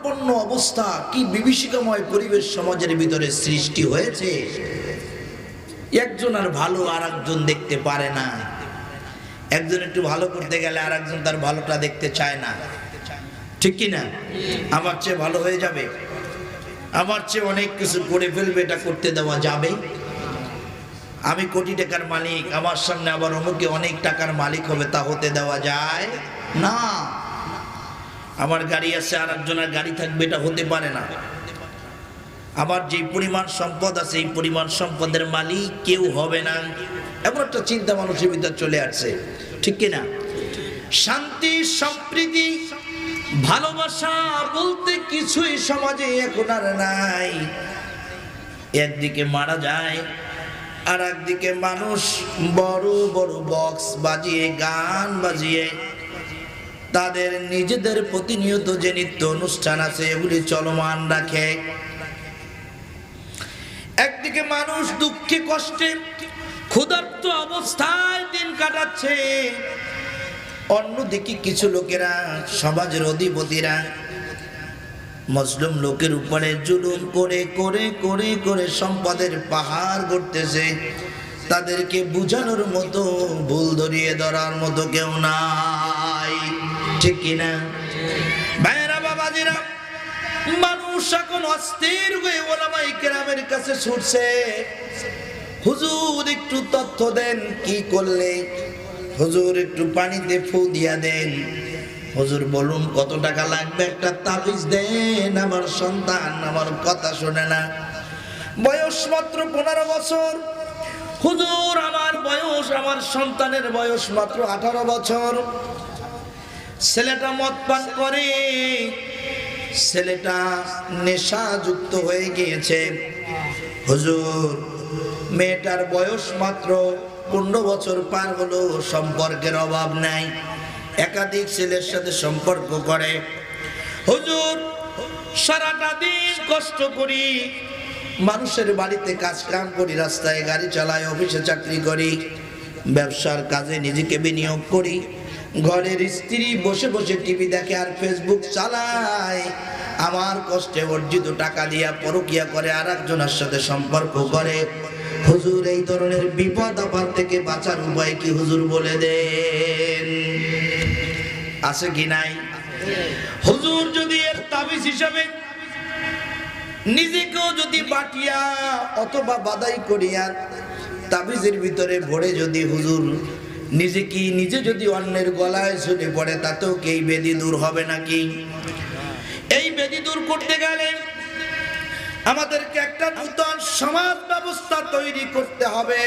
আপন্ন অবস্থা, কি বিভীষিকাময় পরিবেশ সমাজের ভিতরে সৃষ্টি হয়েছে। একজন আর ভালো আর একজন দেখতে পারে না, একজন একটু ভালো করতে গেলে আর একজন তার ভালোটা দেখতে চায় না, ঠিক কি না? আমার চেয়ে ভালো হয়ে যাবে, আমার চেয়ে অনেক কিছু করে ফেলবে, এটা করতে দেওয়া যাবে? আমি কোটি টাকার মালিক, আমার সামনে আবার অমুকে অনেক টাকার মালিক হবে, তা হতে দেওয়া যায় না। আমার গাড়ি আছে আর একজনের গাড়ি থাকবে, এটা হতে পারে না। আমার যে পরিমাণ সম্পদ আছে এই পরিমাণ সম্পদের মালিক কেউ হবে না, এমন একটা চিন্তা মানুষের ভিতর চলে আসছে, ঠিক কিনা? শান্তি, সম্প্রীতি, ভালোবাসা বলতে কিছুই সমাজে এখন আর নাই। একদিকে মারা যায়, আর একদিকে মানুষ বড় বড় বক্স বাজিয়ে, গান বাজিয়ে তাদের নিজেদের প্রতিনিয়ত যে নিত্য অনুষ্ঠান আছে এগুলি চলমান রাখে। একদিকে মানুষ দুঃখে কষ্টে ক্ষুধার্ত অবস্থায় দিন কাটাচ্ছে, অন্যদিকে কিছু লোকেরা, সমাজের অধিপতিরা মুসলিম লোকের উপরে জুলুম করে করে করে করে সম্পদের পাহাড় গড়তেছে। তাদেরকে বুঝানোর মতো, ভুল ধরিয়ে ধরার মতো কেউ নাই, ঠিক কিনা? ভাইরা বাবাজিরা, মানুষ এখন অস্থির হয়ে ওলামায়ে কেরামের কাছে ছুটছে, হুজুর একটু তথ্য দেন, কি করলে? হুজুর একটু পানিতে ফু দিয়া দেন। হুজুর বলুন কত টাকা লাগবে? একটা তাবিজ দেন, আমার সন্তান আমার কথা শোনে না, বয়স মাত্র 15 বছর। হুজুর আমার বয়স, আমার সন্তানের বয়স মাত্র 18 বছর। ছেলেটা মদ পান করে, ছেলেটা নেশাযুক্ত হয়ে গিয়েছে। হুজুর মেয়েটার বয়স মাত্র 15 বছর পার হলো, সম্পর্কের অভাব নাই, একাধিক ছেলের সাথে সম্পর্ক করে। হুজুর সারাটা দিন কষ্ট করি, মানুষের বাড়িতে কাজ কাম করি, রাস্তায় গাড়ি চালাই, অফিসে চাকরি করি, ব্যবসার কাজে নিজেকে বিনিয়োগ করি, ঘরের স্ত্রী বসে বসে টিভি দেখে আর ফেসবুক চালায়, আমার কষ্টে অর্জিত টাকা দিয়া পরকিয়া করে, আর একজনের সাথে সম্পর্ক করে। হুজুর এই ধরনের বিপদ আপদ থেকে বাঁচার উপায় কি হুজুর বলে দেন? আছে কি নাই? হুজুর যদি এর তাবিজ হিসাবে নিজেকেও যদি বাটিয়া অথবা বাদাই করিয়া তাবিজের ভিতরে ভরে যদি হুজুর নিজে যদি অন্যের গলায় ঝুলে পড়ে, তাতেও কি এই ব্যাধি দূর হবে নাকি? এই ব্যাধি দূর করতে গেলে আমাদেরকে একটা নতুন সমাজ ব্যবস্থা তৈরি করতে হবে।